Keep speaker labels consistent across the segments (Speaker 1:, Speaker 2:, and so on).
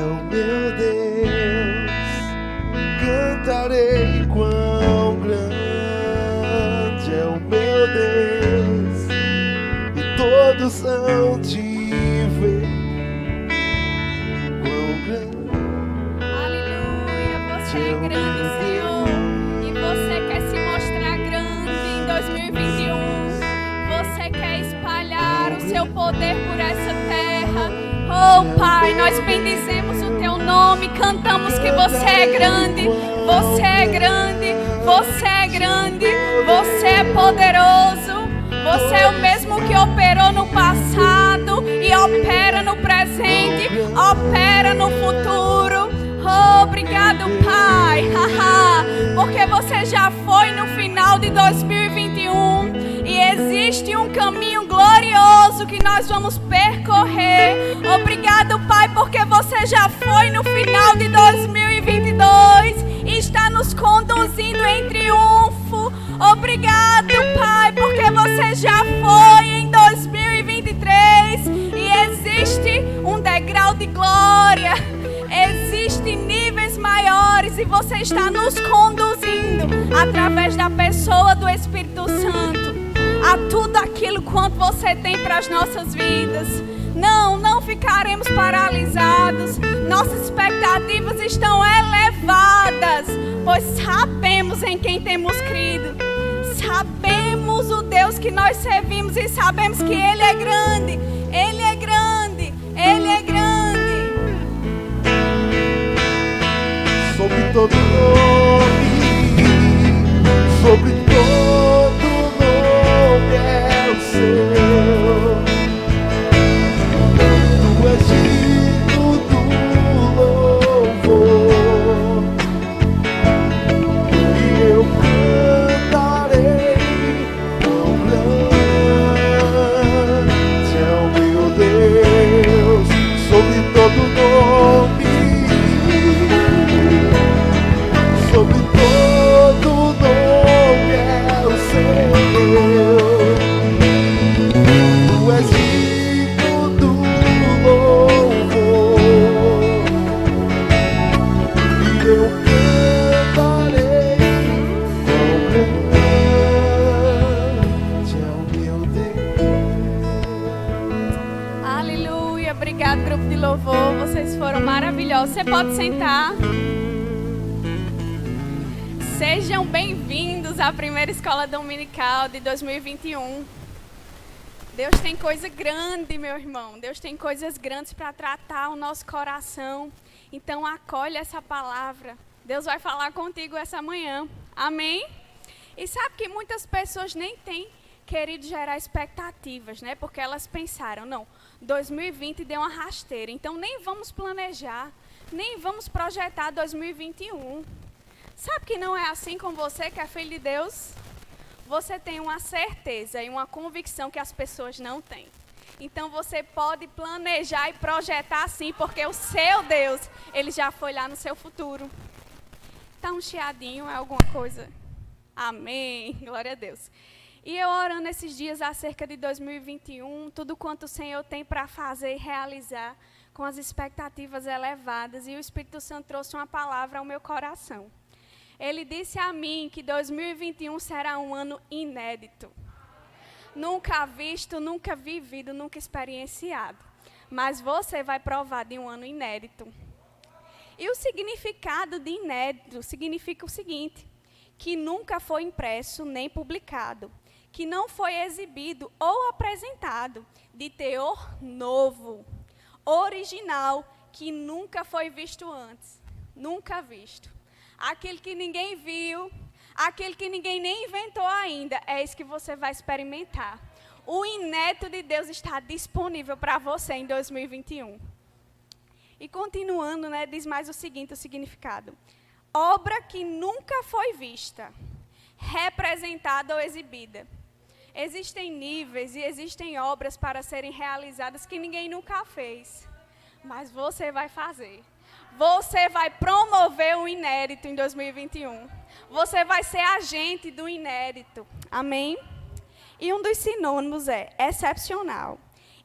Speaker 1: o meu Deus, cantarei quão grande é o meu Deus, e todos hão de ver quão grande.
Speaker 2: Aleluia, você é grande, Senhor, e você quer se mostrar grande em 2021. Você quer espalhar o seu poder por essa terra. Oh, Pai, nós bendizemos o teu nome, cantamos que você é grande, você é grande, você é grande, você é poderoso, você é o mesmo que operou no passado e opera no presente, opera no futuro. Oh, obrigado, Pai, porque você já foi no final de 2021 e existe um caminho glorioso que nós vamos percorrer. Obrigado, Pai, porque você já foi no final de 2022 e está nos conduzindo em triunfo. Obrigado, Pai, porque você já foi em 2023 e existe um degrau de glória. Existem níveis maiores e você está nos conduzindo através da pessoa do Espírito Santo a tudo aquilo quanto você tem para as nossas vidas. Não ficaremos paralisados. Nossas expectativas estão elevadas, pois sabemos em quem temos crido. Sabemos o Deus que nós servimos e sabemos que Ele é grande. Ele é grande. Ele é grande.
Speaker 1: Sobre todo nome, sobre todo nome é o Seu. Tu és digno do louvor, e eu cantarei quão grande é o meu Deus. Sobre todo nome, sobre todo nome é o Seu. Tu és digno do louvor, e eu cantarei quão grande é o meu Deus.
Speaker 2: Aleluia, obrigado, grupo de louvor, vocês foram maravilhosos. Você pode sentar. Sejam bem-vindos à primeira escola dominical de 2021. Deus tem coisa grande, meu irmão. Deus tem coisas grandes para tratar o nosso coração. Então acolhe essa palavra. Deus vai falar contigo essa manhã. Amém? E sabe que muitas pessoas nem têm querido gerar expectativas, né? Porque elas pensaram, não, 2020 deu uma rasteira, então nem vamos planejar, nem vamos projetar 2021. Sabe que não é assim com você, que é filho de Deus? Você tem uma certeza e uma convicção que as pessoas não têm. Então você pode planejar e projetar sim, porque o seu Deus, Ele já foi lá no seu futuro. Tá um chiadinho, é alguma coisa? Amém, glória a Deus. E eu orando esses dias acerca de 2021, tudo quanto o Senhor tem para fazer e realizar, com as expectativas elevadas, e o Espírito Santo trouxe uma palavra ao meu coração. Ele disse a mim que 2021 será um ano inédito. Nunca visto, nunca vivido, nunca experienciado. Mas você vai provar de um ano inédito. E o significado de inédito significa o seguinte: que nunca foi impresso nem publicado, que não foi exibido ou apresentado, de teor novo, original, que nunca foi visto antes. Nunca visto. Aquele que ninguém viu, aquele que ninguém nem inventou ainda, é isso que você vai experimentar. O inédito de Deus está disponível para você em 2021. E continuando, né, diz mais o seguinte, o significado. Obra que nunca foi vista, representada ou exibida. Existem níveis e existem obras para serem realizadas que ninguém nunca fez. Mas você vai fazer. Você vai promover o inédito em 2021. Você vai ser agente do inédito. Amém? E um dos sinônimos é excepcional,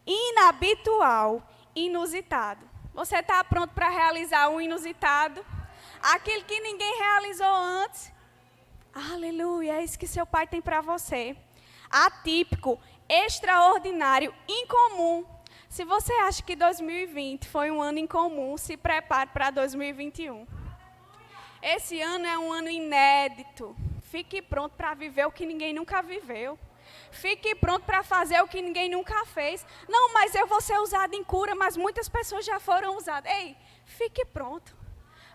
Speaker 2: inabitual, inusitado. Você está pronto para realizar o inusitado? Aquilo que ninguém realizou antes? Aleluia, é isso que seu Pai tem para você. Atípico, extraordinário, incomum. Se você acha que 2020 foi um ano incomum, se prepare para 2021. Esse ano é um ano inédito. Fique pronto para viver o que ninguém nunca viveu. Fique pronto para fazer o que ninguém nunca fez. Não, mas eu vou ser usado em cura, mas muitas pessoas já foram usadas. Ei, fique pronto.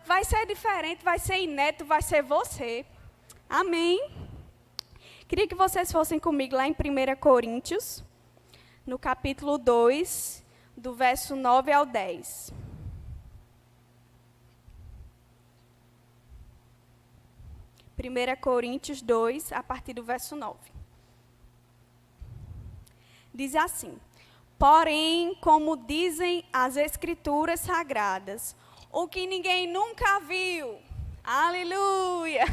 Speaker 2: Vai ser diferente, vai ser inédito, vai ser você. Amém? Queria que vocês fossem comigo lá em 1 Coríntios, no capítulo 2, do verso 9 ao 10. Primeira Coríntios 2, a partir do verso 9. Diz assim: porém, como dizem as Escrituras Sagradas, o que ninguém nunca viu, aleluia,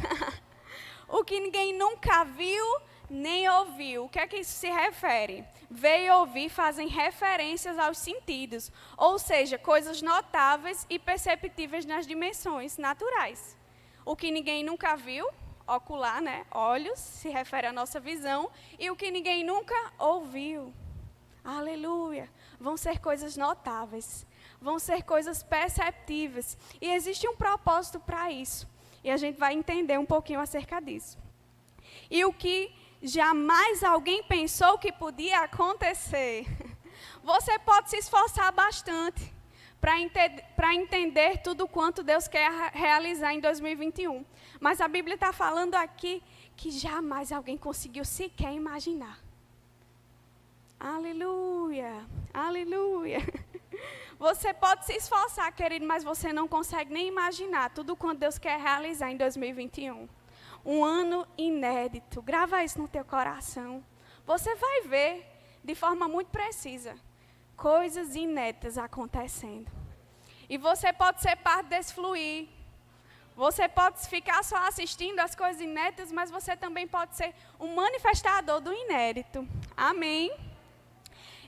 Speaker 2: o que ninguém nunca viu nem ouviu. O que é que isso se refere? Ver e ouvir fazem referências aos sentidos, ou seja, coisas notáveis e perceptíveis nas dimensões naturais. O que ninguém nunca viu, ocular, né? Olhos, se refere à nossa visão. E o que ninguém nunca ouviu. Aleluia. Vão ser coisas notáveis. Vão ser coisas perceptíveis. E existe um propósito para isso. E a gente vai entender um pouquinho acerca disso. E o que jamais alguém pensou que podia acontecer. Você pode se esforçar bastante para entender tudo quanto Deus quer realizar em 2021. Mas a Bíblia está falando aqui que jamais alguém conseguiu sequer imaginar. Aleluia, aleluia. Você pode se esforçar, querido, mas você não consegue nem imaginar tudo quanto Deus quer realizar em 2021. Um ano inédito. Grava isso no teu coração. Você vai ver de forma muito precisa coisas inéditas acontecendo. E você pode ser parte desse fluir. Você pode ficar só assistindo as coisas inéditas, mas você também pode ser um manifestador do inédito. Amém?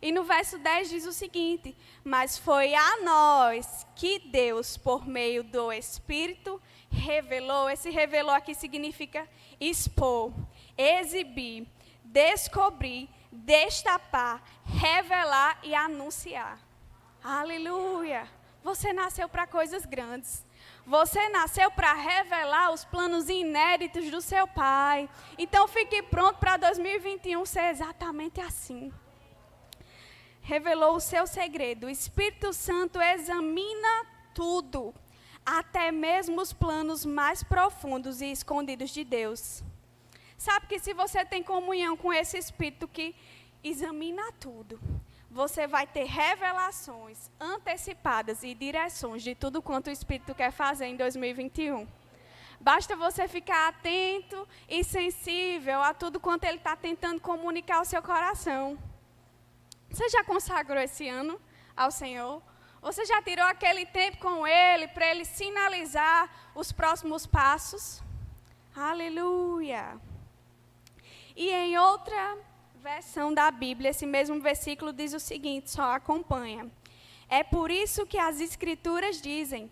Speaker 2: E no verso 10 diz o seguinte: mas foi a nós que Deus, por meio do Espírito, revelou. Esse revelou aqui significa expor, exibir, descobrir, destapar, revelar e anunciar. Aleluia! Você nasceu para coisas grandes. Você nasceu para revelar os planos inéditos do seu Pai. Então fique pronto para 2021 ser exatamente assim. Revelou o seu segredo. O Espírito Santo examina tudo, até mesmo os planos mais profundos e escondidos de Deus. Sabe que se você tem comunhão com esse Espírito que examina tudo, você vai ter revelações antecipadas e direções de tudo quanto o Espírito quer fazer em 2021. Basta você ficar atento e sensível a tudo quanto Ele está tentando comunicar ao seu coração. Você já consagrou esse ano ao Senhor? Você já tirou aquele tempo com Ele para Ele sinalizar os próximos passos? Aleluia! E em outra versão da Bíblia, esse mesmo versículo diz o seguinte, só acompanha. É por isso que as Escrituras dizem: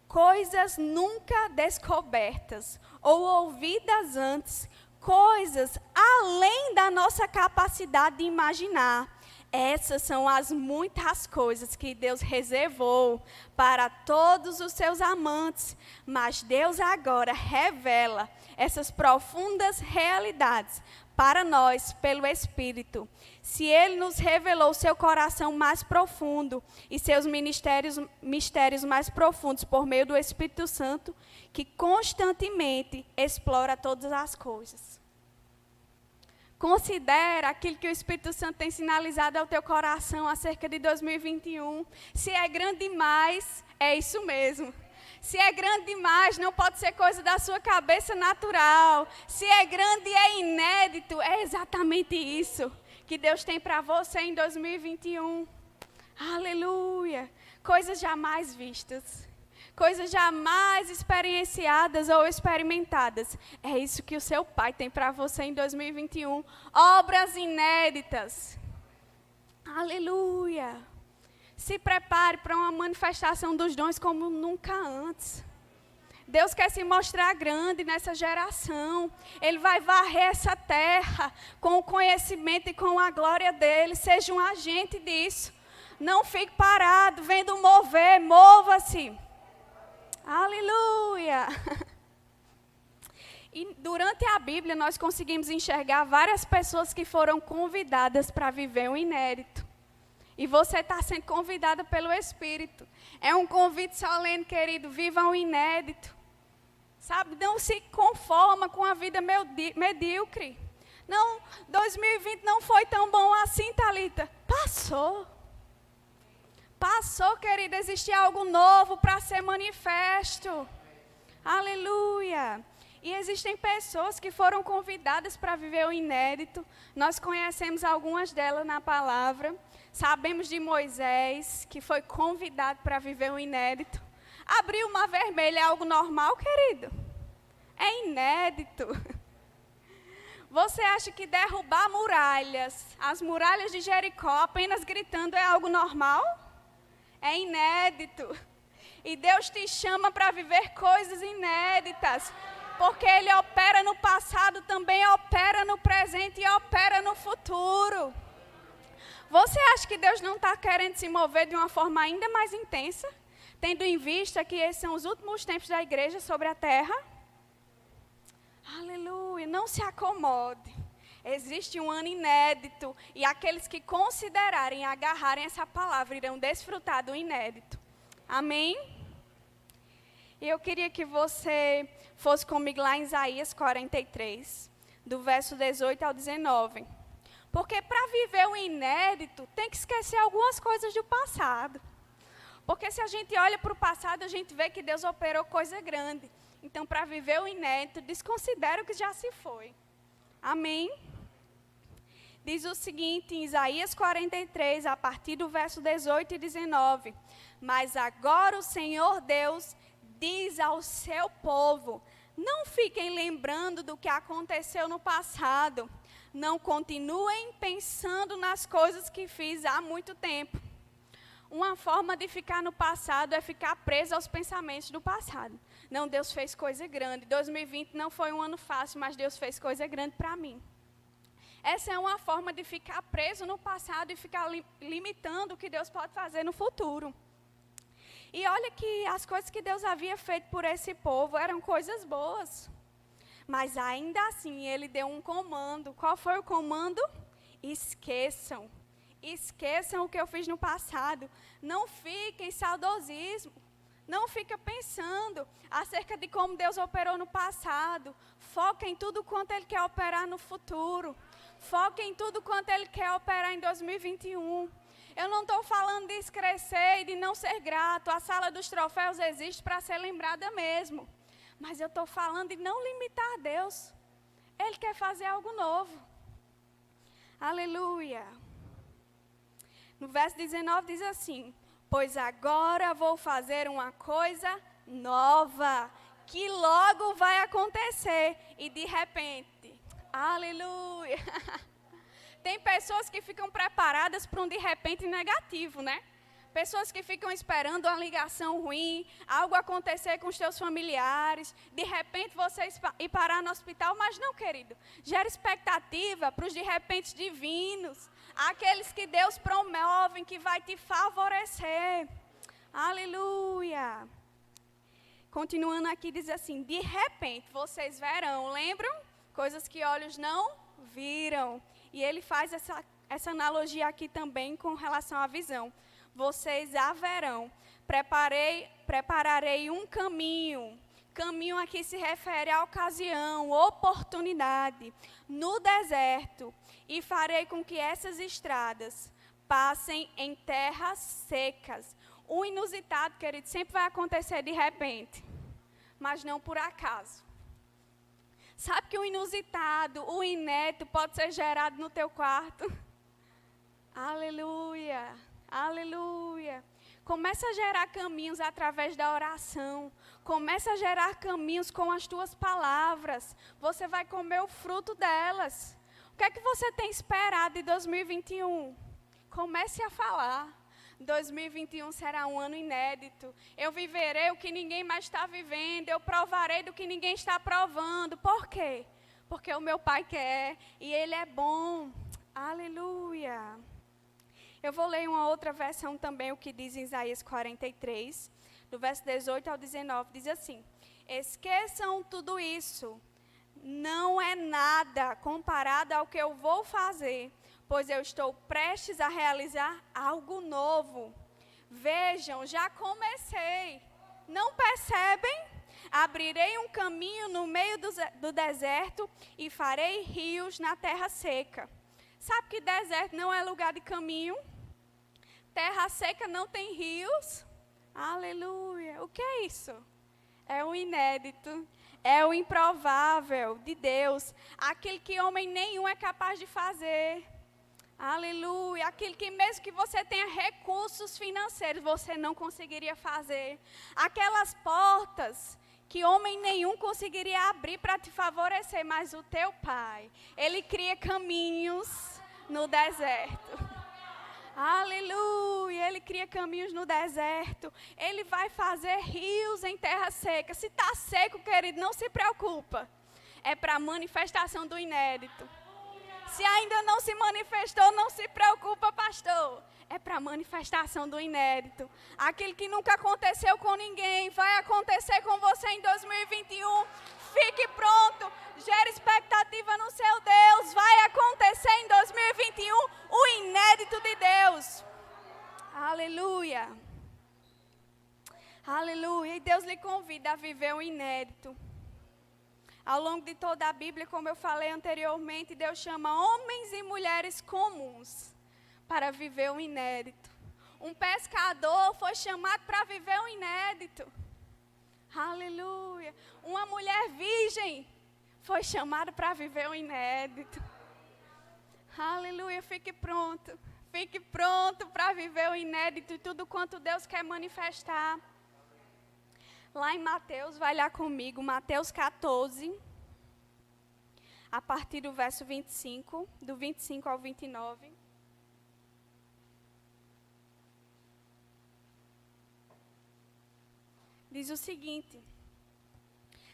Speaker 2: coisas nunca descobertas ou ouvidas antes, coisas além da nossa capacidade de imaginar. Essas são as muitas coisas que Deus reservou para todos os seus amantes. Mas Deus agora revela essas profundas realidades para nós pelo Espírito. Se Ele nos revelou seu coração mais profundo e seus mistérios mais profundos por meio do Espírito Santo, que constantemente explora todas as coisas. Considera aquilo que o Espírito Santo tem sinalizado ao teu coração acerca de 2021. Se é grande demais, é isso mesmo. Se é grande demais, não pode ser coisa da sua cabeça natural. Se é grande e é inédito, é exatamente isso que Deus tem para você em 2021. Aleluia! Coisas jamais vistas. Coisas jamais experienciadas ou experimentadas. É isso que o seu Pai tem para você em 2021. Obras inéditas. Aleluia! Se prepare para uma manifestação dos dons como nunca antes. Deus quer se mostrar grande nessa geração. Ele vai varrer essa terra com o conhecimento e com a glória dele. Seja um agente disso. Não fique parado, vendo mover, mova-se. Aleluia! E durante a Bíblia nós conseguimos enxergar várias pessoas que foram convidadas para viver o inédito. E você está sendo convidada pelo Espírito. É um convite solene, querido. Viva o inédito. Sabe, não se conforma com a vida medíocre. Não, 2020 não foi tão bom assim, Thalita. Passou. Passou, querida. Existe algo novo para ser manifesto. Aleluia. E existem pessoas que foram convidadas para viver o inédito. Nós conhecemos algumas delas na palavra. Sabemos de Moisés, que foi convidado para viver o inédito. Abrir o mar vermelho é algo normal, querido? É inédito. Você acha que derrubar muralhas, as muralhas de Jericó, apenas gritando, é algo normal? É inédito. E Deus te chama para viver coisas inéditas. Porque Ele opera no passado, também opera no presente e opera no futuro. Você acha que Deus não está querendo se mover de uma forma ainda mais intensa? Tendo em vista que esses são os últimos tempos da igreja sobre a terra? Aleluia, não se acomode. Existe um ano inédito e aqueles que considerarem e agarrarem essa palavra irão desfrutar do inédito. Amém? E eu queria que você fosse comigo lá em Isaías 43, do verso 18 ao 19. Porque para viver o inédito, tem que esquecer algumas coisas do passado. Porque se a gente olha para o passado, a gente vê que Deus operou coisa grande. Então, para viver o inédito, desconsidera o que já se foi. Amém? Diz o seguinte, em Isaías 43, a partir do verso 18 e 19. Mas agora o Senhor Deus diz ao seu povo, não fiquem lembrando do que aconteceu no passado. Não continuem pensando nas coisas que fiz há muito tempo. Uma forma de ficar no passado é ficar preso aos pensamentos do passado. Não, Deus fez coisa grande. 2020 não foi um ano fácil, mas Deus fez coisa grande para mim. Essa é uma forma de ficar preso no passado e ficar limitando o que Deus pode fazer no futuro. E olha que as coisas que Deus havia feito por esse povo eram coisas boas. Mas ainda assim, Ele deu um comando. Qual foi o comando? Esqueçam. Esqueçam o que eu fiz no passado. Não fiquem saudosismo. Não fica pensando acerca de como Deus operou no passado. Foca em tudo quanto Ele quer operar no futuro. Foca em tudo quanto Ele quer operar em 2021. Eu não estou falando de esquecer e de não ser grato. A sala dos troféus existe para ser lembrada mesmo. Mas eu estou falando de não limitar Deus. Ele quer fazer algo novo. Aleluia. No verso 19 diz assim, pois agora vou fazer uma coisa nova, que logo vai acontecer. E de repente, aleluia. Tem pessoas que ficam preparadas para um de repente negativo, né? Pessoas que ficam esperando uma ligação ruim, algo acontecer com os teus familiares, de repente você ir parar no hospital, mas não, querido. Gera expectativa para os de repente divinos, aqueles que Deus promove, que vai te favorecer. Aleluia. Continuando aqui, diz assim, de repente vocês verão, lembram? Coisas que olhos não viram. E ele faz essa analogia aqui também com relação à visão. Vocês a verão. Prepararei um caminho. Caminho aqui se refere à ocasião, oportunidade, no deserto. E farei com que essas estradas passem em terras secas. O inusitado, querido, sempre vai acontecer de repente, mas não por acaso. Sabe que o inusitado, o inédito pode ser gerado no teu quarto? Aleluia, aleluia. Começa a gerar caminhos através da oração. Começa a gerar caminhos com as tuas palavras. Você vai comer o fruto delas. O que é que você tem esperado de 2021? Comece a falar. 2021 será um ano inédito. Eu viverei o que ninguém mais está vivendo. Eu provarei do que ninguém está provando. Por quê? Porque o meu Pai quer e Ele é bom. Aleluia. Eu vou ler uma outra versão também, o que diz em Isaías 43, do verso 18 ao 19. Diz assim: esqueçam tudo isso. Não é nada comparado ao que eu vou fazer, pois eu estou prestes a realizar algo novo. Vejam, já comecei. Não percebem? Abrirei um caminho no meio do deserto e farei rios na terra seca. Sabe que deserto não é lugar de caminho? Terra seca não tem rios? Aleluia. O que é isso? É o inédito. É o improvável de Deus. Aquilo que homem nenhum é capaz de fazer. Aleluia. Aquilo que mesmo que você tenha recursos financeiros, você não conseguiria fazer. Aquelas portas que homem nenhum conseguiria abrir para te favorecer, mas o teu Pai, Ele cria caminhos no deserto. Aleluia, Ele cria caminhos no deserto. Ele vai fazer rios em terra seca. Se está seco, querido, não se preocupa. É para a manifestação do inédito. Se ainda não se manifestou, não se preocupa, pastor. É para a manifestação do inédito. Aquilo que nunca aconteceu com ninguém, vai acontecer com você em 2021. Fique pronto, gere expectativa no seu Deus. Vai acontecer em 2021 o inédito de Deus. Aleluia. Aleluia. E Deus lhe convida a viver o inédito. Ao longo de toda a Bíblia, como eu falei anteriormente, Deus chama homens e mulheres comuns para viver o inédito. Um pescador foi chamado para viver o inédito. Aleluia. Uma mulher virgem foi chamada para viver o inédito. Aleluia. Fique pronto. Fique pronto para viver o inédito e tudo quanto Deus quer manifestar. Lá em Mateus, vai lá comigo, Mateus 14, a partir do verso 25, do 25 ao 29. Diz o seguinte: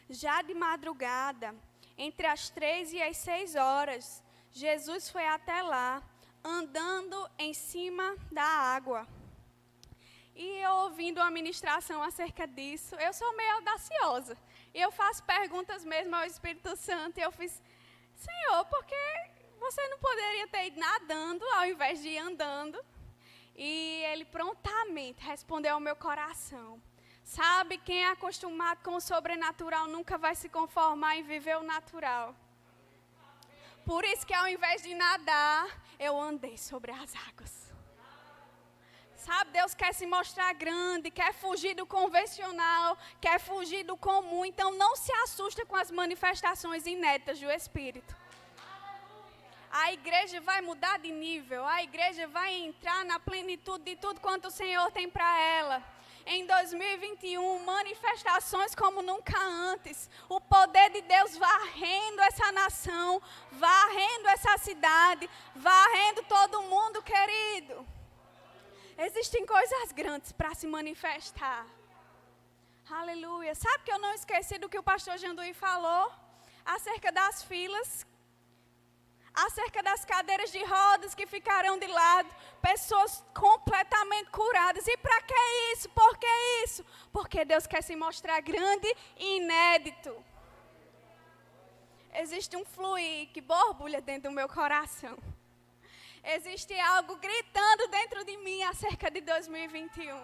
Speaker 2: já de madrugada, entre as 3 e as 6 horas, Jesus foi até lá, andando em cima da água. E eu ouvindo uma ministração acerca disso, eu sou meio audaciosa. E eu faço perguntas mesmo ao Espírito Santo. E eu fiz: Senhor, por que você não poderia ter ido nadando ao invés de ir andando? E Ele prontamente respondeu ao meu coração. Sabe, quem é acostumado com o sobrenatural nunca vai se conformar em viver o natural. Por isso que ao invés de nadar, eu andei sobre as águas. Sabe, Deus quer se mostrar grande, quer fugir do convencional, quer fugir do comum. Então não se assusta com as manifestações inéditas do Espírito. A igreja vai mudar de nível, a igreja vai entrar na plenitude de tudo quanto o Senhor tem para ela. Em 2021, manifestações como nunca antes. O poder de Deus varrendo essa nação, varrendo essa cidade, varrendo todo mundo, querido. Existem coisas grandes para se manifestar. Aleluia. Sabe que eu não esqueci do que o pastor Janduí falou? Acerca das filas, acerca das cadeiras de rodas que ficarão de lado. Pessoas completamente curadas. E para que isso? Por que isso? Porque Deus quer se mostrar grande e inédito. Existe um fluir que borbulha dentro do meu coração. Existe algo gritando dentro de mim acerca de 2021.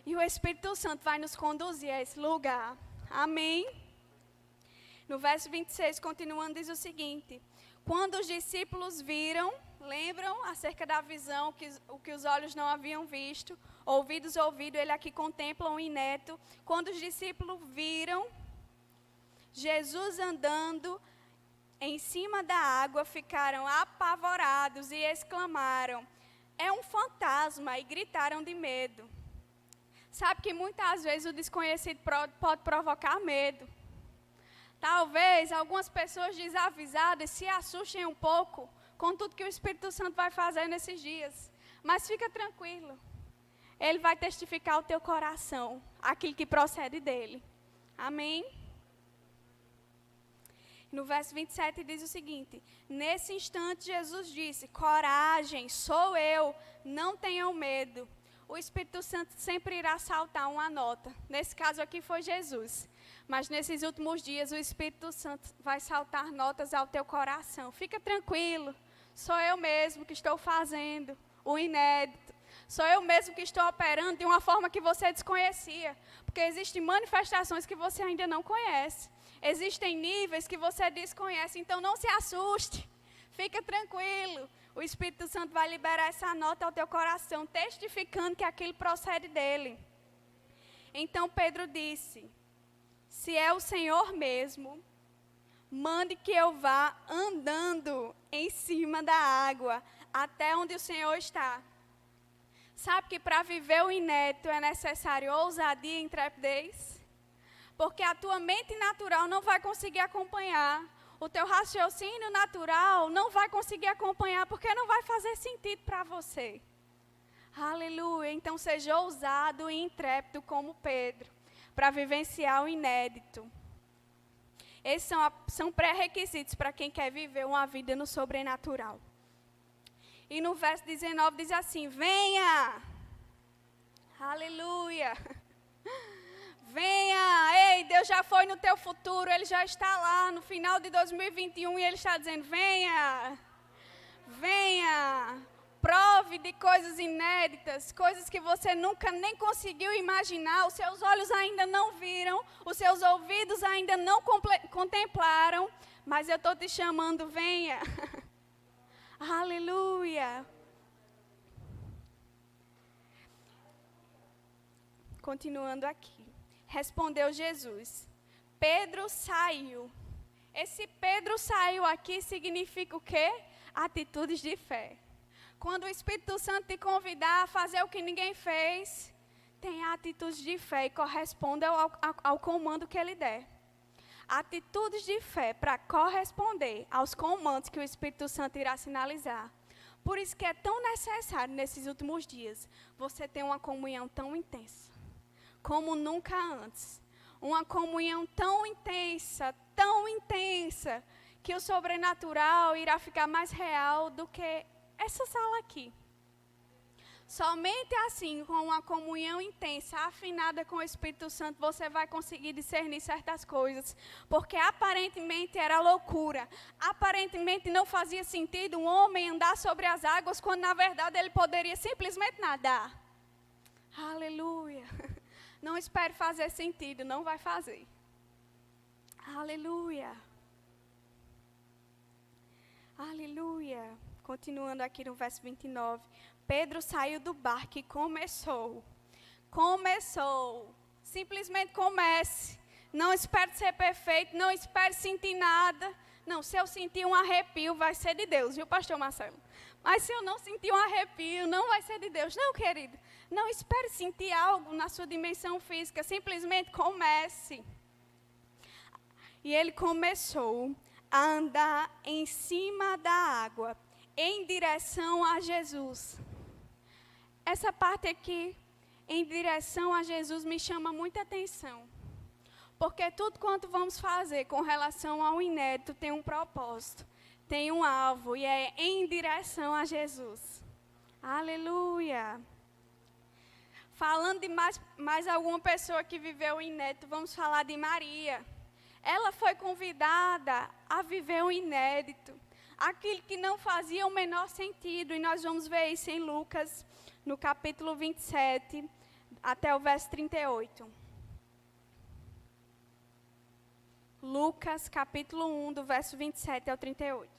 Speaker 2: E o Espírito Santo vai nos conduzir a esse lugar. Amém? No verso 26, continuando, diz o seguinte: quando os discípulos viram, lembram acerca da visão, o que os olhos não haviam visto, ouvidos ouvido, ele aqui contempla um inédito. Quando os discípulos viram Jesus andando em cima da água, ficaram apavorados e exclamaram: é um fantasma, e gritaram de medo. Sabe que muitas vezes o desconhecido pode provocar medo. Talvez algumas pessoas desavisadas se assustem um pouco com tudo que o Espírito Santo vai fazer nesses dias. Mas fica tranquilo. Ele vai testificar ao teu coração aquilo que procede dele. Amém? No verso 27 diz o seguinte: nesse instante Jesus disse: coragem, sou eu, não tenham medo. O Espírito Santo sempre irá saltar uma nota. Nesse caso aqui foi Jesus. Mas nesses últimos dias o Espírito Santo vai saltar notas ao teu coração. Fica tranquilo, sou eu mesmo que estou fazendo o inédito. Sou eu mesmo que estou operando de uma forma que você desconhecia. Porque existem manifestações que você ainda não conhece. Existem níveis que você desconhece. Então não se assuste. Fica tranquilo. O Espírito Santo vai liberar essa nota ao teu coração, testificando que aquilo procede dele. Então Pedro disse: se é o Senhor mesmo, mande que eu vá andando em cima da água, até onde o Senhor está. Sabe que para viver o inédito é necessário ousadia e intrepidez? Porque a tua mente natural não vai conseguir acompanhar. O teu raciocínio natural não vai conseguir acompanhar, porque não vai fazer sentido para você. Aleluia. Então seja ousado e intrépido como Pedro, para vivenciar o inédito. Esses são pré-requisitos para quem quer viver uma vida no sobrenatural. E no verso 19 diz assim: venha, aleluia, venha, ei, Deus já foi no teu futuro, Ele já está lá no final de 2021 e Ele está dizendo: venha, venha, prove de coisas inéditas, coisas que você nunca nem conseguiu imaginar, os seus olhos ainda não viram, os seus ouvidos ainda não contemplaram, mas eu estou te chamando, venha. Aleluia. Continuando aqui. Respondeu Jesus: Pedro saiu. Esse Pedro saiu aqui significa o quê? Atitudes de fé. Quando o Espírito Santo te convidar a fazer o que ninguém fez, tenha atitudes de fé e corresponda ao comando que Ele der. Atitudes de fé para corresponder aos comandos que o Espírito Santo irá sinalizar. Por isso que é tão necessário nesses últimos dias você ter uma comunhão tão intensa, como nunca antes. Uma comunhão tão intensa, que o sobrenatural irá ficar mais real do que essa sala aqui. Somente assim, com uma comunhão intensa, afinada com o Espírito Santo, você vai conseguir discernir certas coisas. Porque aparentemente era loucura. Aparentemente não fazia sentido um homem andar sobre as águas, quando na verdade ele poderia simplesmente nadar. Aleluia. Não espere fazer sentido, não vai fazer. Aleluia. Aleluia. Continuando aqui no verso 29. Pedro saiu do barco e começou. Simplesmente comece. Não espere ser perfeito, não espere sentir nada. Não, se eu sentir um arrepio, vai ser de Deus, viu, pastor Marcelo? Mas se eu não sentir um arrepio, não vai ser de Deus. Não, querido. Não espere sentir algo na sua dimensão física. Simplesmente comece. E ele começou a andar em cima da água, em direção a Jesus. Essa parte aqui, em direção a Jesus, me chama muita atenção. Porque tudo quanto vamos fazer com relação ao inédito tem um propósito, tem um alvo, e é em direção a Jesus. Aleluia! Falando de mais alguma pessoa que viveu o inédito, vamos falar de Maria. Ela foi convidada a viver o inédito, aquilo que não fazia o menor sentido, e nós vamos ver isso em Lucas, no capítulo 27, até o verso 38. Lucas, capítulo 1, do verso 27 ao 38.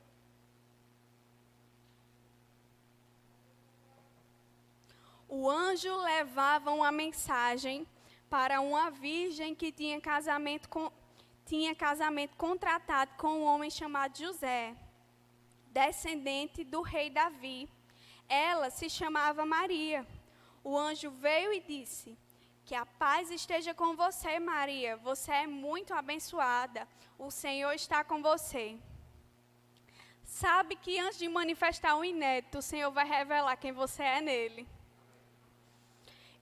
Speaker 2: O anjo levava uma mensagem para uma virgem que tinha casamento contratado com um homem chamado José, descendente do rei Davi. Ela se chamava Maria. O anjo veio e disse: que a paz esteja com você, Maria. Você é muito abençoada. O Senhor está com você. Sabe que antes de manifestar o inédito, o Senhor vai revelar quem você é nele.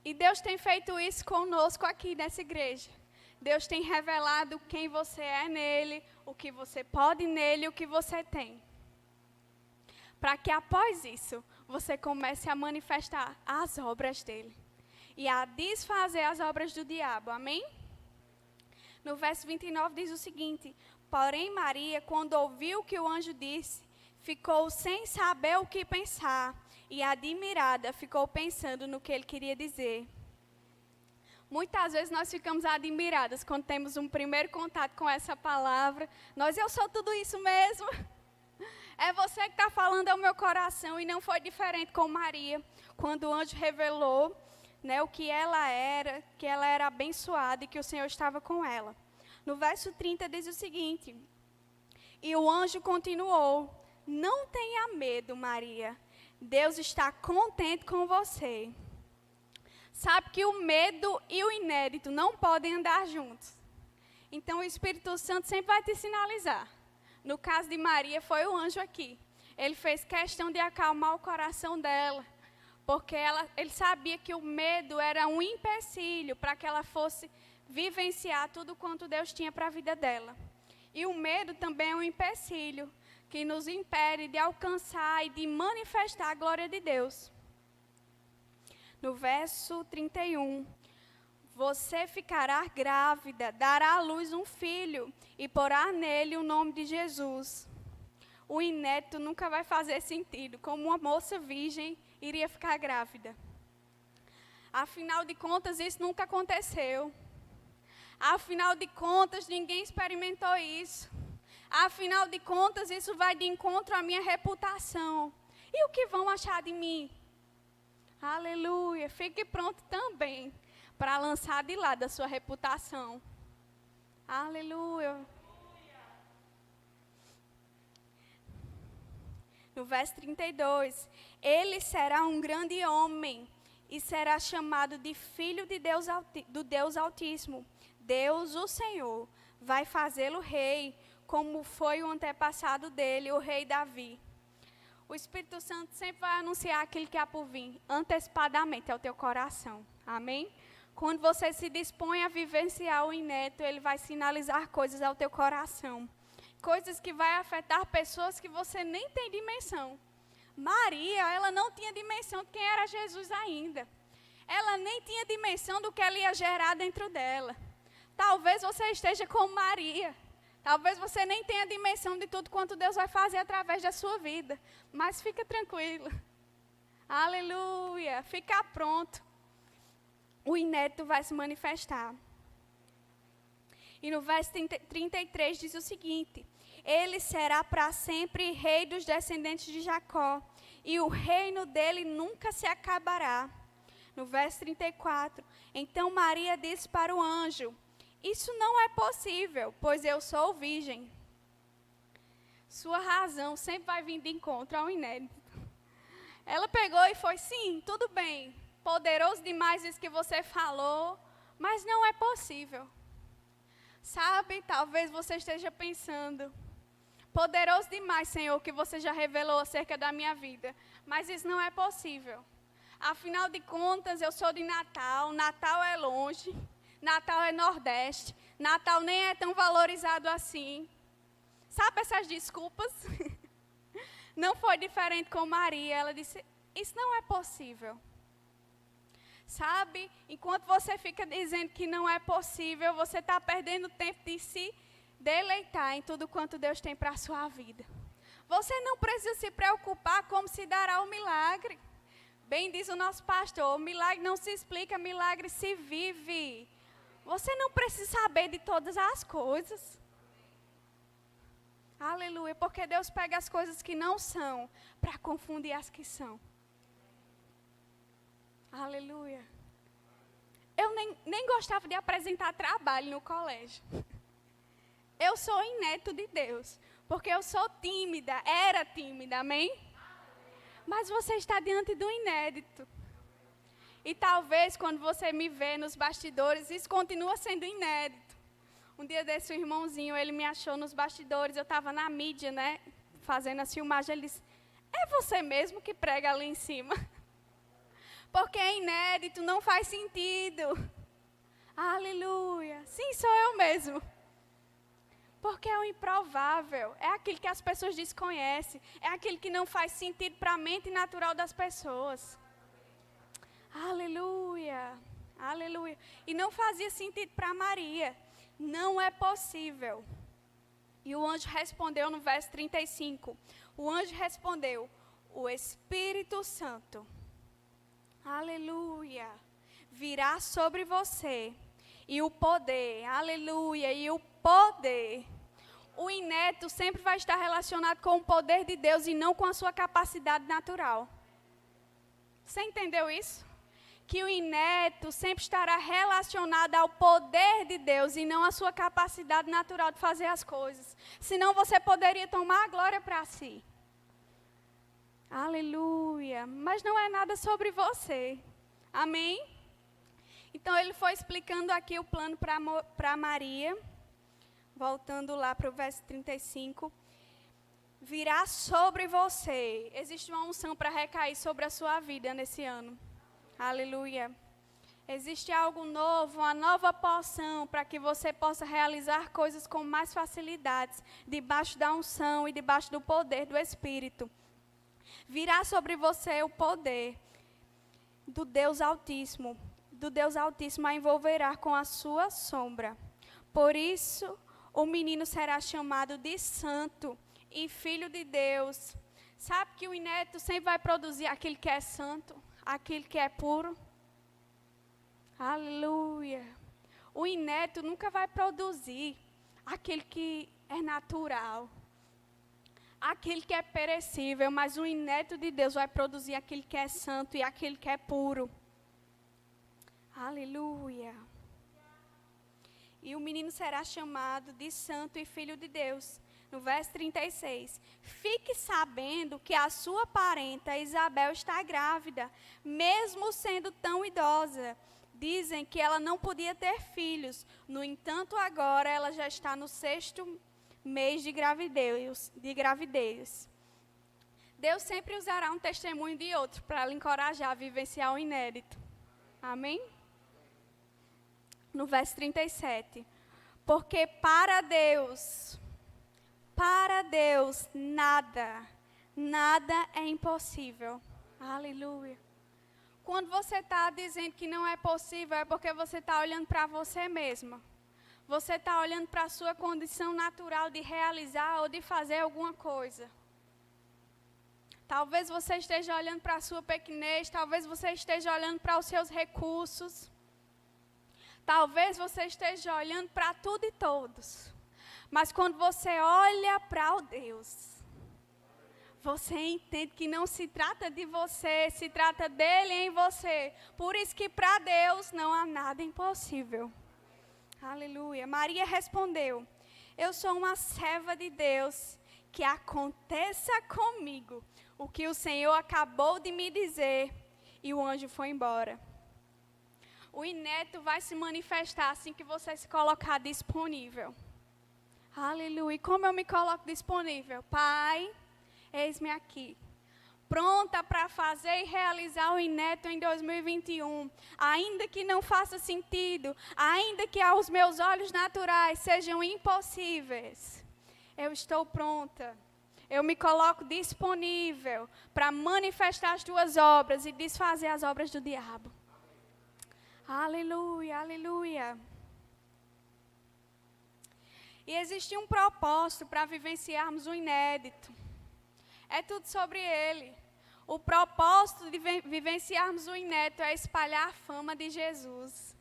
Speaker 2: E Deus tem feito isso conosco aqui nessa igreja. Deus tem revelado quem você é nele, o que você pode nele, o que você tem. Para que após isso, você comece a manifestar as obras dele. E a desfazer as obras do diabo, amém? No verso 29 diz o seguinte: porém Maria, quando ouviu o que o anjo disse, ficou sem saber o que pensar, e admirada ficou pensando no que ele queria dizer. Muitas vezes nós ficamos admiradas quando temos um primeiro contato com essa palavra. Eu sou tudo isso mesmo. É você que está falando ao meu coração, e não foi diferente com Maria, quando o anjo revelou, o que ela era abençoada e que o Senhor estava com ela. No verso 30 diz o seguinte: e o anjo continuou: não tenha medo, Maria, Deus está contente com você. Sabe que o medo e o inédito não podem andar juntos. Então o Espírito Santo sempre vai te sinalizar. No caso de Maria, foi o anjo aqui. Ele fez questão de acalmar o coração dela, porque ele sabia que o medo era um empecilho para que ela fosse vivenciar tudo quanto Deus tinha para a vida dela. E o medo também é um empecilho que nos impede de alcançar e de manifestar a glória de Deus. No verso 31, você ficará grávida, dará à luz um filho e porá nele o nome de Jesus. O inédito nunca vai fazer sentido, como uma moça virgem iria ficar grávida. Afinal de contas, isso nunca aconteceu. Afinal de contas, ninguém experimentou isso. Afinal de contas, isso vai de encontro à minha reputação. E o que vão achar de mim? Aleluia. Fique pronto também para lançar de lado a sua reputação. Aleluia. No verso 32, ele será um grande homem e será chamado de Filho de Deus, do Deus Altíssimo. Deus, o Senhor, vai fazê-lo rei, como foi o antepassado dele, o rei Davi. O Espírito Santo sempre vai anunciar aquilo que há por vir, antecipadamente ao teu coração. Amém? Quando você se dispõe a vivenciar o inédito, ele vai sinalizar coisas ao teu coração. Coisas que vai afetar pessoas que você nem tem dimensão. Maria, ela não tinha dimensão de quem era Jesus ainda. Ela nem tinha dimensão do que ela ia gerar dentro dela. Talvez você esteja como Maria. Talvez você nem tenha dimensão de tudo quanto Deus vai fazer através da sua vida. Mas fica tranquilo. Aleluia. Fica pronto. O inédito vai se manifestar. E no verso 33 diz o seguinte: ele será para sempre rei dos descendentes de Jacó, e o reino dele nunca se acabará. No verso 34, então Maria disse para o anjo: isso não é possível, pois eu sou virgem. Sua razão sempre vai vir de encontro ao inédito. Ela pegou e foi: sim, tudo bem, poderoso demais isso que você falou, mas não é possível. Sabe, talvez você esteja pensando: poderoso demais, Senhor, que você já revelou acerca da minha vida, mas isso não é possível. Afinal de contas, eu sou de Natal, Natal é longe, Natal é Nordeste, Natal nem é tão valorizado assim. Sabe essas desculpas? Não foi diferente com Maria, ela disse: isso não é possível. Sabe, enquanto você fica dizendo que não é possível, você está perdendo tempo de se deleitar em tudo quanto Deus tem para a sua vida. Você não precisa se preocupar como se dará o milagre. Bem diz o nosso pastor, o milagre não se explica, milagre se vive. Você não precisa saber de todas as coisas. Aleluia, porque Deus pega as coisas que não são para confundir as que são. Aleluia. Eu nem gostava de apresentar trabalho no colégio. Eu sou inédito de Deus, porque eu sou tímida, era tímida, amém? Mas você está diante do inédito. E talvez quando você me vê nos bastidores, isso continua sendo inédito. Um dia desse, o irmãozinho, ele me achou nos bastidores, eu estava na mídia, fazendo as filmagens, ele disse, é você mesmo que prega ali em cima? Porque é inédito, não faz sentido. Aleluia. Sim, sou eu mesmo. Porque é o improvável, é aquilo que as pessoas desconhecem, é aquilo que não faz sentido para a mente natural das pessoas. Aleluia, aleluia. E não fazia sentido para Maria, não é possível. E o anjo respondeu no verso 35, o anjo respondeu, o Espírito Santo, aleluia, virá sobre você, e o poder, aleluia, e o poder. O inédito sempre vai estar relacionado com o poder de Deus e não com a sua capacidade natural. Você entendeu isso? Que o inédito sempre estará relacionado ao poder de Deus e não à sua capacidade natural de fazer as coisas. Senão você poderia tomar a glória para si. Aleluia. Mas não é nada sobre você. Amém? Então ele foi explicando aqui o plano para Maria. Voltando lá para o verso 35. Virá sobre você. Existe uma unção para recair sobre a sua vida nesse ano. Aleluia. Existe algo novo, uma nova porção para que você possa realizar coisas com mais facilidades, debaixo da unção e debaixo do poder do Espírito. Virá sobre você o poder do Deus Altíssimo. Do Deus Altíssimo a envolverá com a sua sombra. Por isso, o menino será chamado de santo e filho de Deus. Sabe que o inédito sempre vai produzir aquele que é santo, aquele que é puro. Aleluia. O inédito nunca vai produzir aquele que é natural, aquele que é perecível, mas o inédito de Deus vai produzir aquele que é santo e aquele que é puro. Aleluia. E o menino será chamado de santo e filho de Deus. No verso 36. Fique sabendo que a sua parenta Isabel está grávida, mesmo sendo tão idosa. Dizem que ela não podia ter filhos. No entanto, agora ela já está no 6º mês de gravidez. Deus sempre usará um testemunho de outro para lhe encorajar a vivenciar o inédito. Amém? No verso 37. Porque para Deus, nada é impossível. Aleluia. Quando você está dizendo que não é possível, é porque você está olhando para você mesma. Você está olhando para a sua condição natural de realizar ou de fazer alguma coisa. Talvez você esteja olhando para a sua pequenez, talvez você esteja olhando para os seus recursos. Talvez você esteja olhando para tudo e todos. Mas quando você olha para o Deus, você entende que não se trata de você, se trata dele em você. Por isso que para Deus não há nada impossível. Aleluia. Maria respondeu, eu sou uma serva de Deus, que aconteça comigo o que o Senhor acabou de me dizer. E o anjo foi embora. O inédito vai se manifestar assim que você se colocar disponível. Aleluia. E como eu me coloco disponível? Pai, eis-me aqui. Pronta para fazer e realizar o inédito em 2021. Ainda que não faça sentido, ainda que aos meus olhos naturais sejam impossíveis, eu estou pronta. Eu me coloco disponível para manifestar as tuas obras e desfazer as obras do diabo. Aleluia, aleluia. E existe um propósito para vivenciarmos o inédito. É tudo sobre ele. O propósito de vivenciarmos o inédito é espalhar a fama de Jesus.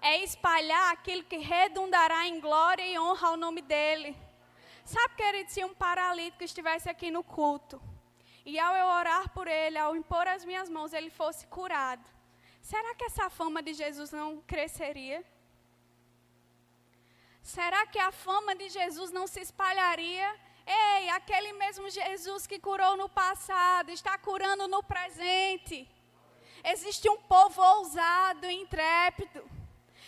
Speaker 2: É espalhar aquilo que redundará em glória e honra ao nome dele. Sabe, querido, se um paralítico estivesse aqui no culto, e ao eu orar por ele, ao impor as minhas mãos, ele fosse curado, será que essa fama de Jesus não cresceria? Será que a fama de Jesus não se espalharia? Ei, aquele mesmo Jesus que curou no passado, está curando no presente. Existe um povo ousado e intrépido.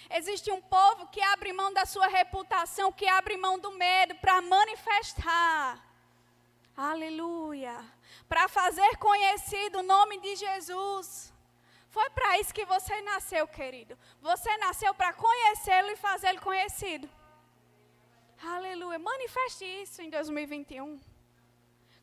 Speaker 2: Existe um povo que abre mão da sua reputação, que abre mão do medo para manifestar Aleluia. Para fazer conhecido o nome de Jesus. Foi para isso que você nasceu, querido. Você nasceu para conhecê-lo e fazê-lo conhecido. Aleluia. Manifeste isso em 2021.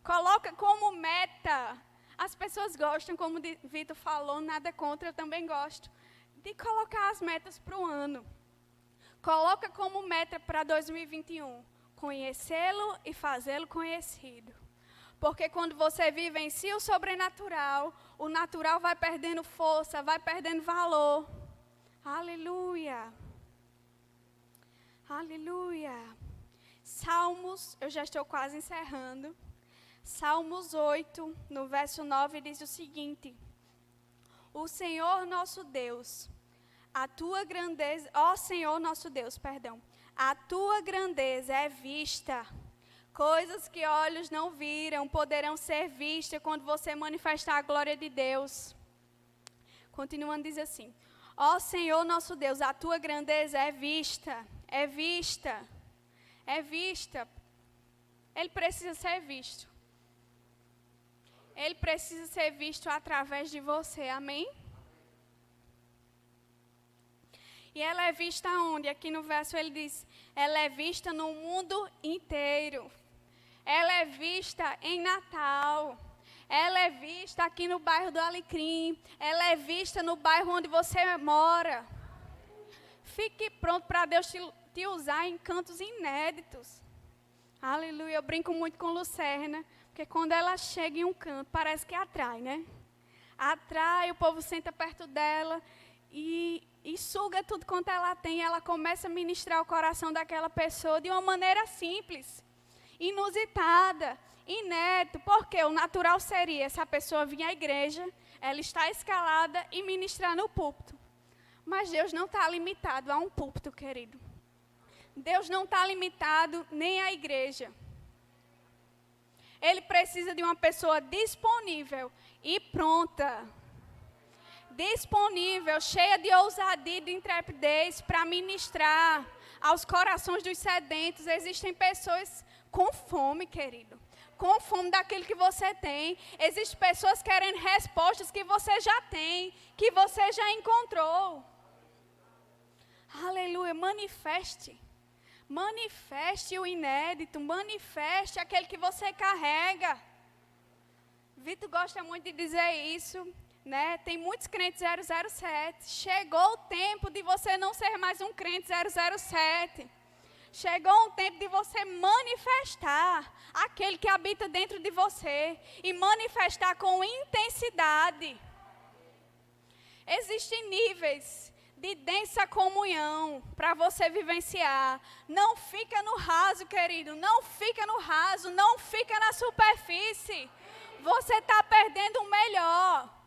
Speaker 2: Coloca como meta. As pessoas gostam, como o Vitor falou, nada contra, eu também gosto, de colocar as metas para o ano. Coloca como meta para 2021, conhecê-lo e fazê-lo conhecido. Porque quando você vivencia o sobrenatural, o natural vai perdendo força, vai perdendo valor. Aleluia. Aleluia. Salmos, eu já estou quase encerrando. Salmos 8, no verso 9, diz o seguinte: O Senhor nosso Deus, a tua grandeza, ó Senhor nosso Deus, perdão, a tua grandeza é vista. Coisas que olhos não viram poderão ser vistas quando você manifestar a glória de Deus. Continuando, diz assim: Ó Senhor nosso Deus, a tua grandeza é vista, é vista, é vista. Ele precisa ser visto. Ele precisa ser visto através de você, amém? E ela é vista onde? Aqui no verso ele diz, ela é vista no mundo inteiro. Ela é vista em Natal. Ela é vista aqui no bairro do Alecrim. Ela é vista no bairro onde você mora. Fique pronto para Deus te usar em cantos inéditos. Aleluia, eu brinco muito com Lucerna, porque quando ela chega em um canto, parece que atrai, né? Atrai, o povo senta perto dela e suga tudo quanto ela tem. Ela começa a ministrar o coração daquela pessoa de uma maneira simples, inusitada, inédita. Porque o natural seria essa pessoa vir à igreja, ela está escalada e ministrar no púlpito. Mas Deus não está limitado a um púlpito, querido. Deus não está limitado nem à igreja. Ele precisa de uma pessoa disponível e pronta. Disponível, cheia de ousadia e de intrepidez para ministrar aos corações dos sedentos. Existem pessoas com fome, querido. Com fome daquilo que você tem. Existem pessoas querendo respostas que você já tem, que você já encontrou. Aleluia, manifeste. Manifeste o inédito, manifeste aquele que você carrega. Vitor gosta muito de dizer isso, né? Tem muitos crentes 007. Chegou o tempo de você não ser mais um crente 007. Chegou o tempo de você manifestar aquele que habita dentro de você e manifestar com intensidade. Existem níveis de densa comunhão para você vivenciar. Não fica no raso, querido. Não fica no raso. Não fica na superfície. Você está perdendo o melhor.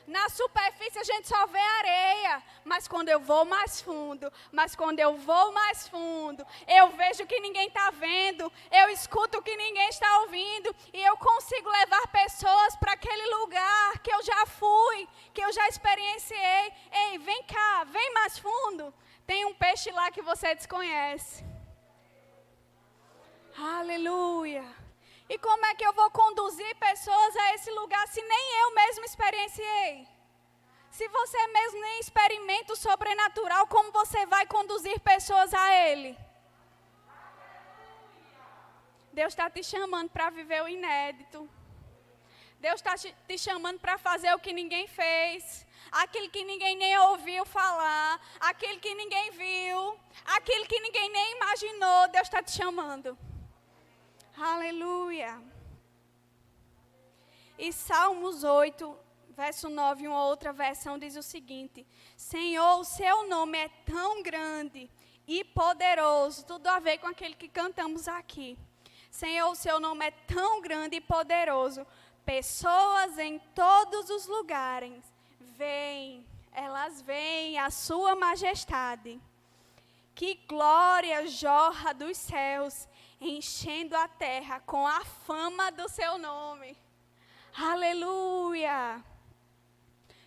Speaker 2: Na superfície a gente só vê areia. Mas quando eu vou mais fundo, eu vejo o que ninguém está vendo. Eu escuto o que ninguém está ouvindo. E eu consigo levar pessoas para aquele lugar que eu já fui, que eu já experienciei. Ei, vem cá, vem mais fundo. Tem um peixe lá que você desconhece. Aleluia. E como é que eu vou conduzir pessoas a esse lugar se nem eu mesmo experienciei? Se você mesmo nem experimenta o sobrenatural, como você vai conduzir pessoas a Ele? Deus está te chamando para viver o inédito. Deus está te chamando para fazer o que ninguém fez. Aquilo que ninguém nem ouviu falar. Aquilo que ninguém viu. Aquilo que ninguém nem imaginou. Deus está te chamando. Aleluia. E Salmos 8, verso 9, uma outra versão diz o seguinte: Senhor, o seu nome é tão grande e poderoso. Tudo a ver com aquele que cantamos aqui. Senhor, o seu nome é tão grande e poderoso. Pessoas em todos os lugares elas veem a sua majestade. Que glória jorra dos céus, enchendo a terra com a fama do seu nome. Aleluia.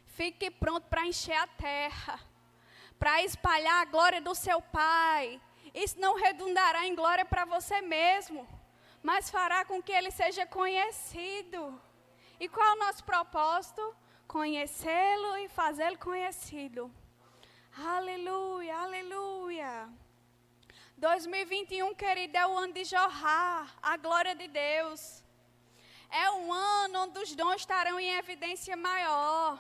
Speaker 2: Fique pronto para encher a terra, para espalhar a glória do seu Pai. Isso não redundará em glória para você mesmo, mas fará com que ele seja conhecido. E qual é o nosso propósito? Conhecê-lo e fazê-lo conhecido. Aleluia, aleluia. 2021, querido, é o ano de jorrar a glória de Deus. É um ano onde os dons estarão em evidência maior.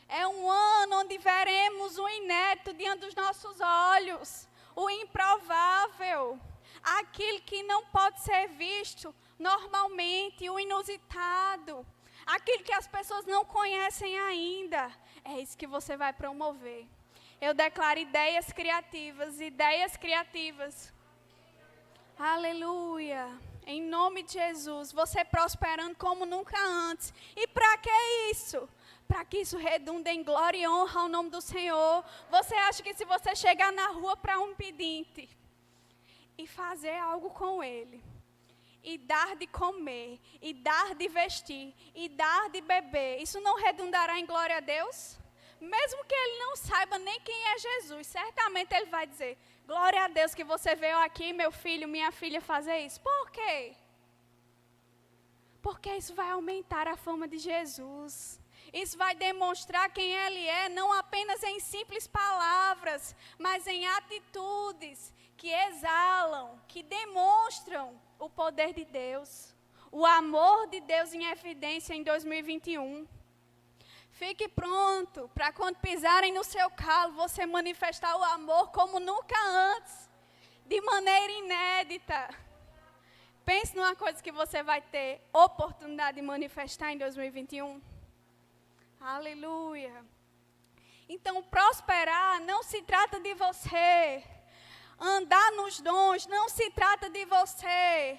Speaker 2: É um ano onde veremos o inédito diante dos nossos olhos, o improvável, aquilo que não pode ser visto normalmente, o inusitado, aquilo que as pessoas não conhecem ainda. É isso que você vai promover. Eu declaro ideias criativas, ideias criativas. Aleluia. Em nome de Jesus, você prosperando como nunca antes. E para que isso? Para que isso redunde em glória e honra ao nome do Senhor. Você acha que se você chegar na rua para um pedinte e fazer algo com ele, e dar de comer, e dar de vestir, e dar de beber, isso não redundará em glória a Deus? Mesmo que ele não saiba nem quem é Jesus, certamente ele vai dizer: glória a Deus que você veio aqui, meu filho, minha filha, fazer isso. Por quê? Porque isso vai aumentar a fama de Jesus. Isso vai demonstrar quem Ele é, não apenas em simples palavras, mas em atitudes que exalam, que demonstram o poder de Deus, o amor de Deus em evidência em 2021. Fique pronto para quando pisarem no seu calo, você manifestar o amor como nunca antes, de maneira inédita. Pense numa coisa que você vai ter oportunidade de manifestar em 2021. Aleluia. Então, prosperar não se trata de você. Andar nos dons não se trata de você.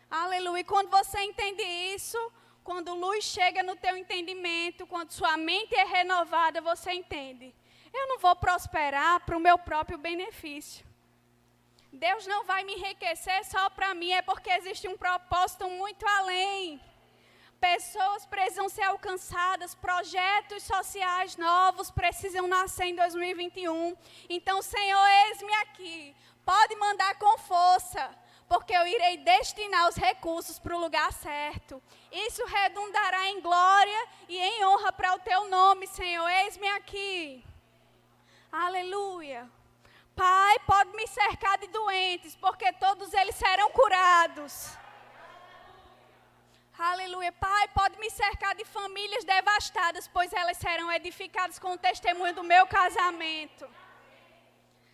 Speaker 2: Aleluia. E quando você entende isso, quando luz chega no teu entendimento, quando sua mente é renovada, você entende: eu não vou prosperar para o meu próprio benefício. Deus não vai me enriquecer só para mim, é porque existe um propósito muito além. Pessoas precisam ser alcançadas, projetos sociais novos precisam nascer em 2021. Então, Senhor, eis-me aqui. Pode mandar com força, porque eu irei destinar os recursos para o lugar certo. Isso redundará em glória e em honra para o teu nome, Senhor. Eis-me aqui. Aleluia. Pai, pode me cercar de doentes, porque todos eles serão curados. Aleluia. Pai, pode me cercar de famílias devastadas, pois elas serão edificadas com o testemunho do meu casamento.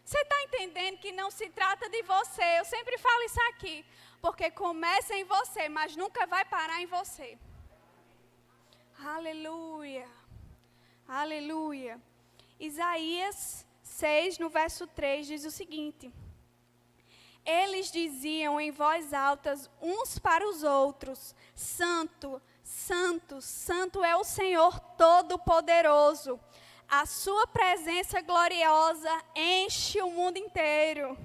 Speaker 2: Você está entendendo que não se trata de você? Eu sempre falo isso aqui, porque começa em você, mas nunca vai parar em você. Aleluia. Aleluia. Isaías 6, no verso 3, diz o seguinte: eles diziam em voz alta uns para os outros: Santo, Santo, Santo é o Senhor Todo-Poderoso. A sua presença gloriosa enche o mundo inteiro.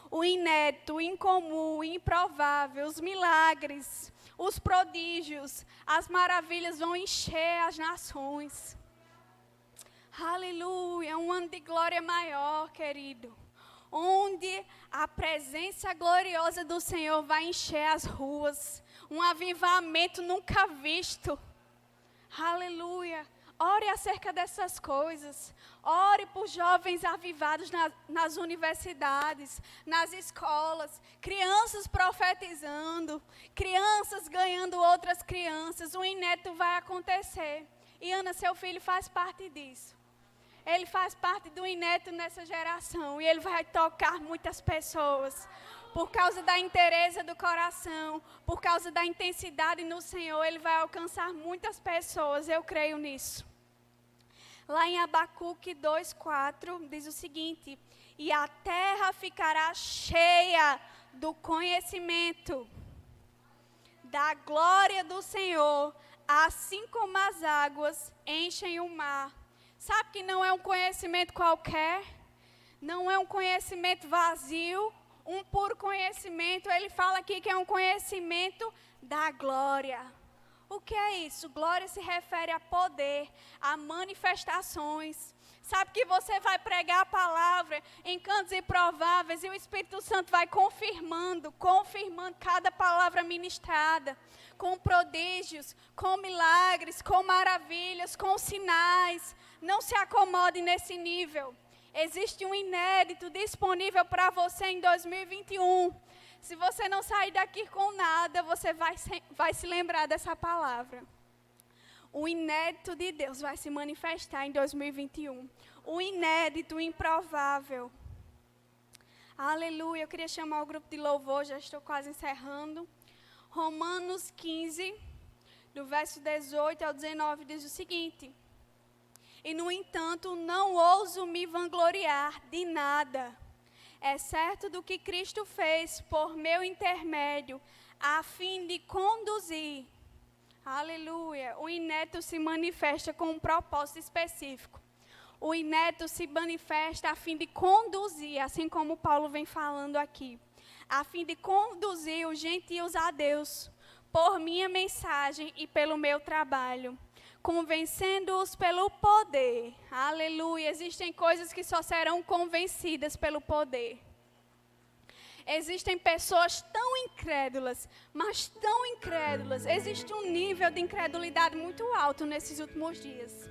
Speaker 2: O inédito, o incomum, o improvável, os milagres, os prodígios, as maravilhas vão encher as nações. Aleluia, um ano de glória maior, querido. Onde a presença gloriosa do Senhor vai encher as ruas. Um avivamento nunca visto. Aleluia. Ore acerca dessas coisas. Ore por jovens avivados nas universidades, nas escolas. Crianças profetizando. Crianças ganhando outras crianças. O inédito vai acontecer. E Ana, seu filho, faz parte disso. Ele faz parte do inédito nessa geração. E ele vai tocar muitas pessoas. Por causa da inteireza do coração. Por causa da intensidade no Senhor. Ele vai alcançar muitas pessoas. Eu creio nisso. Lá em Abacuque 2:4 diz o seguinte: e a terra ficará cheia do conhecimento da glória do Senhor. Assim como as águas enchem o mar. Sabe que não é um conhecimento qualquer, não é um conhecimento vazio, um puro conhecimento. Ele fala aqui que é um conhecimento da glória. O que é isso? Glória se refere a poder, a manifestações. Sabe que você vai pregar a palavra em cantos improváveis e o Espírito Santo vai confirmando cada palavra ministrada, com prodígios, com milagres, com maravilhas, com sinais. Não se acomode nesse nível. Existe um inédito disponível para você em 2021. Se você não sair daqui com nada, você vai se lembrar dessa palavra. O inédito de Deus vai se manifestar em 2021. O inédito, o improvável. Aleluia. Eu queria chamar o grupo de louvor, já estou quase encerrando. Romanos 15, do verso 18 ao 19, diz o seguinte: e, no entanto, não ouso me vangloriar de nada, exceto do que Cristo fez por meu intermédio, a fim de conduzir. Aleluia. O inédito se manifesta com um propósito específico. O inédito se manifesta a fim de conduzir, assim como Paulo vem falando aqui, a fim de conduzir os gentios a Deus, por minha mensagem e pelo meu trabalho, convencendo-os pelo poder. Aleluia. Existem coisas que só serão convencidas pelo poder. Existem pessoas tão incrédulas, mas tão incrédulas. Existe um nível de incredulidade muito alto nesses últimos dias.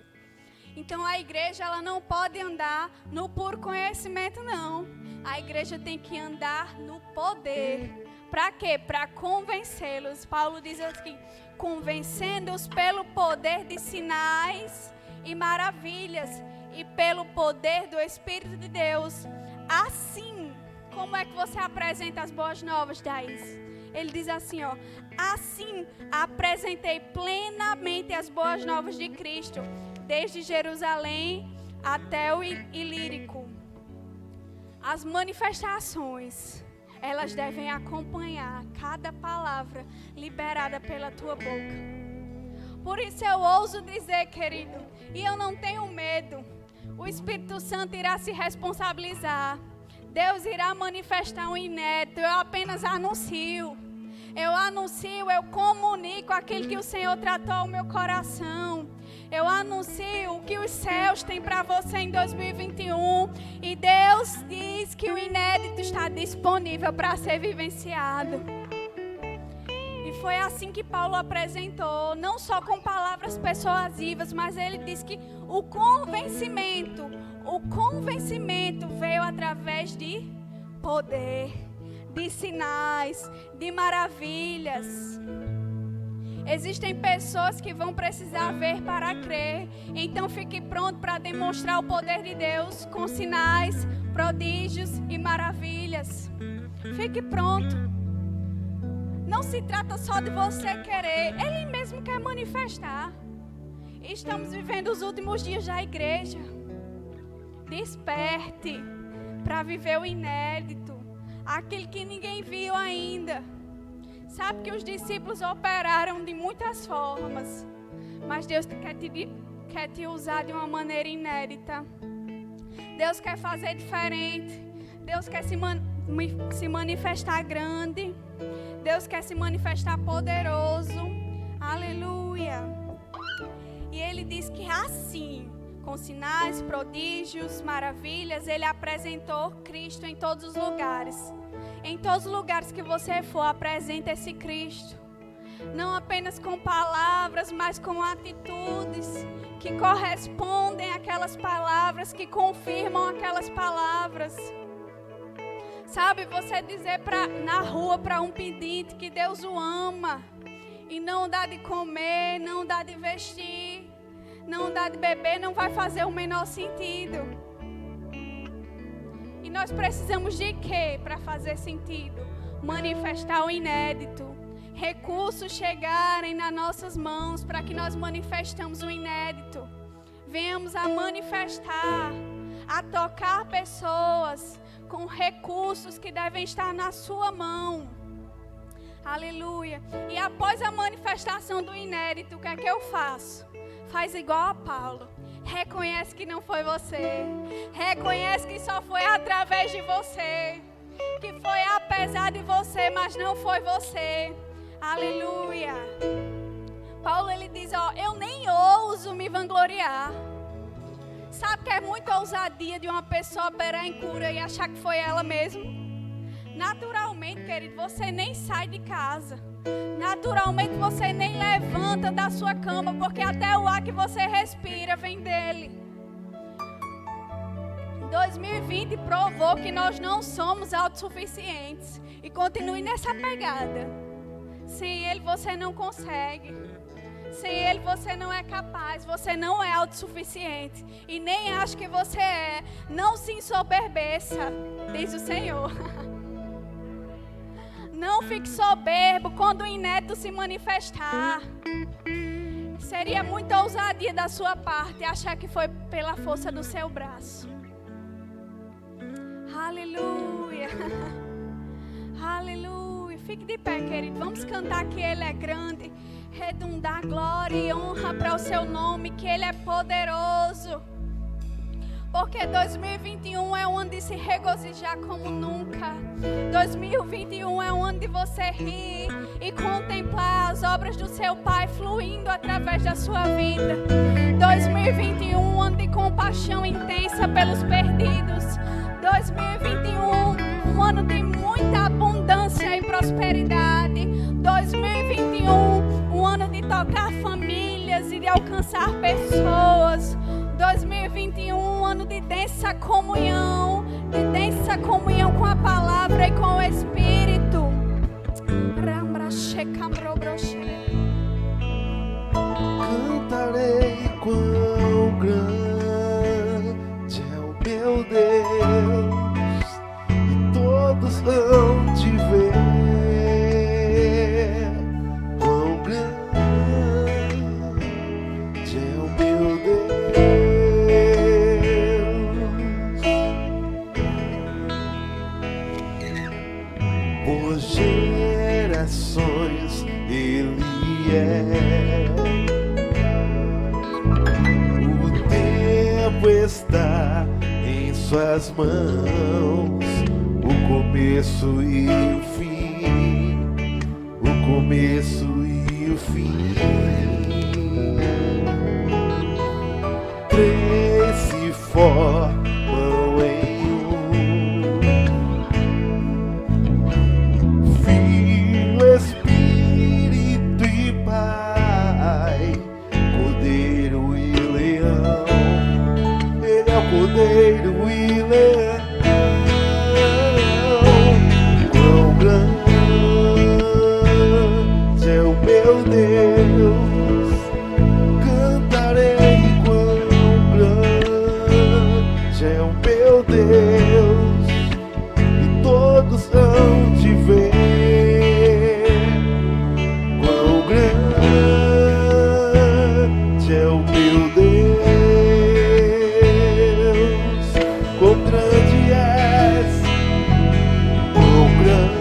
Speaker 2: Então a igreja ela não pode andar no puro conhecimento, não. A igreja tem que andar no poder. Para quê? Para convencê-los. Paulo diz aqui, convencendo-os pelo poder de sinais e maravilhas e pelo poder do Espírito de Deus. Assim, como é que você apresenta as boas novas, Thaís? Ele diz assim, ó: assim apresentei plenamente as boas novas de Cristo, desde Jerusalém até o Ilírico. As manifestações, elas devem acompanhar cada palavra liberada pela tua boca. Por isso eu ouso dizer, querido, e eu não tenho medo, o Espírito Santo irá se responsabilizar. Deus irá manifestar um inédito. Eu apenas anuncio. Eu comunico aquilo que o Senhor tratou ao meu coração. Eu anuncio o que os céus têm para você em 2021. E Deus diz que o inédito está disponível para ser vivenciado. E foi assim que Paulo apresentou, não só com palavras persuasivas, mas ele diz que o convencimento veio através de poder, de sinais, de maravilhas. Existem pessoas que vão precisar ver para crer. Então fique pronto para demonstrar o poder de Deus com sinais, prodígios e maravilhas. Fique pronto. Não se trata só de você querer, Ele mesmo quer manifestar. Estamos vivendo os últimos dias da igreja. Desperte para viver o inédito, aquilo que ninguém viu ainda. Sabe que os discípulos operaram de muitas formas, mas Deus quer te usar de uma maneira inédita. Deus quer fazer diferente. Deus quer se manifestar grande. Deus quer se manifestar poderoso. Aleluia. E Ele diz que assim, com sinais, prodígios, maravilhas, Ele apresentou Cristo em todos os lugares. Em todos os lugares que você for, apresente esse Cristo. Não apenas com palavras, mas com atitudes que correspondem àquelas palavras, que confirmam aquelas palavras. Sabe, você dizer na rua para um pedinte que Deus o ama e não dá de comer, não dá de vestir, não dá de beber, não vai fazer o menor sentido. E nós precisamos de quê para fazer sentido? Manifestar o inédito. Recursos chegarem nas nossas mãos para que nós manifestamos o inédito. Venhamos a manifestar, a tocar pessoas com recursos que devem estar na sua mão. Aleluia. E após a manifestação do inédito, o que é que eu faço? Faz igual a Paulo. Reconhece que não foi você. Reconhece que só foi através de você. Que foi apesar de você, mas não foi você. Aleluia. Paulo ele diz, eu nem ouso me vangloriar. Sabe que é muita ousadia de uma pessoa operar em cura e achar que foi ela mesmo? Naturalmente, querido, você nem sai de casa. Naturalmente, você nem levanta da sua cama, porque até o ar que você respira vem dele. 2020 provou que nós não somos autossuficientes. E continue nessa pegada. Sem ele, você não consegue. Sem ele você não é capaz, você não é autossuficiente e nem acha que você é. Não se ensoberbeça, diz o Senhor. Não fique soberbo quando o inédito se manifestar. Seria muita ousadia da sua parte achar que foi pela força do seu braço. Aleluia. Aleluia. Fique de pé, querido. Vamos cantar que Ele é grande. Redundar glória e honra para o seu nome, que Ele é poderoso. Porque 2021 é um ano de se regozijar como nunca. 2021 é um ano de você rir e contemplar as obras do seu Pai fluindo através da sua vida. 2021 um ano de compaixão intensa pelos perdidos. 2021 um ano de muita abundância e prosperidade. 2021 um ano de tocar famílias e de alcançar pessoas. 2021 um ano de densa comunhão com a palavra e com o Espírito.
Speaker 1: Cantarei quão grande é o meu Deus, e todos hão de ver quão grande é o meu Deus. Por gerações Ele é. O tempo está em suas mãos, o começo e o fim, o começo e o fim. Três se formam em um, Filho, Espírito e Pai, Cordeiro e Leão. Ele é o Cordeiro e Leão. Quão grande é o meu Deus, cantarei quão grande é o meu Deus, e todos hão de ver quão grande é o meu Deus, quão grande és, quão grande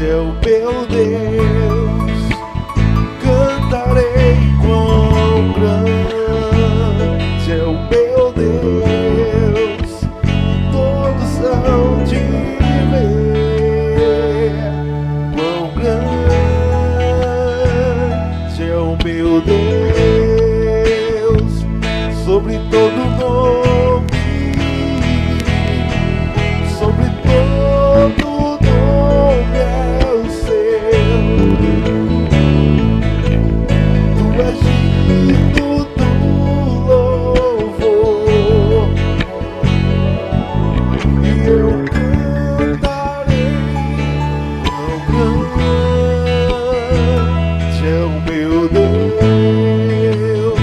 Speaker 1: é o meu Deus, cantarei quão grande é o meu Deus, todos hão de ver quão grande é o meu Deus, sobre todo nome, sobre todo nome é o seu. Tu és digno do louvor, e eu cantarei quão grande é o meu Deus,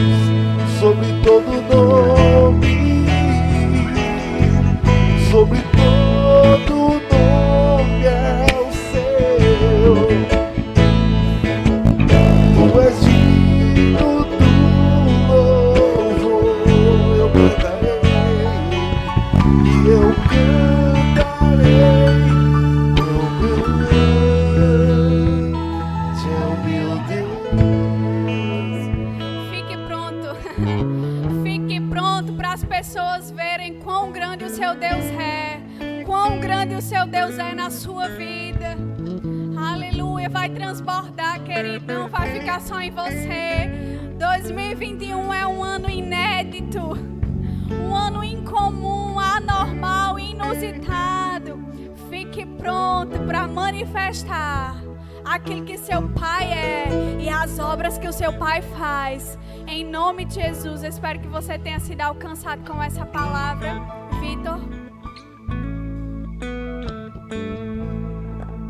Speaker 1: sobre todo nome, sobre todo nome é o seu. Tu és digno do louvor, eu cantarei, e eu cantarei quão grande é o meu Deus.
Speaker 2: Fique pronto. Fique pronto para as pessoas verem quão grande o seu Deus é. Quão grande o seu Deus é na sua vida. Aleluia. Vai transbordar, querido. Não vai ficar só em você. 2021 é um ano inédito, um ano incomum, anormal, inusitado. Fique pronto para manifestar aquilo que seu pai é e as obras que o seu pai faz. Em nome de Jesus, eu espero que você tenha sido alcançado com essa palavra.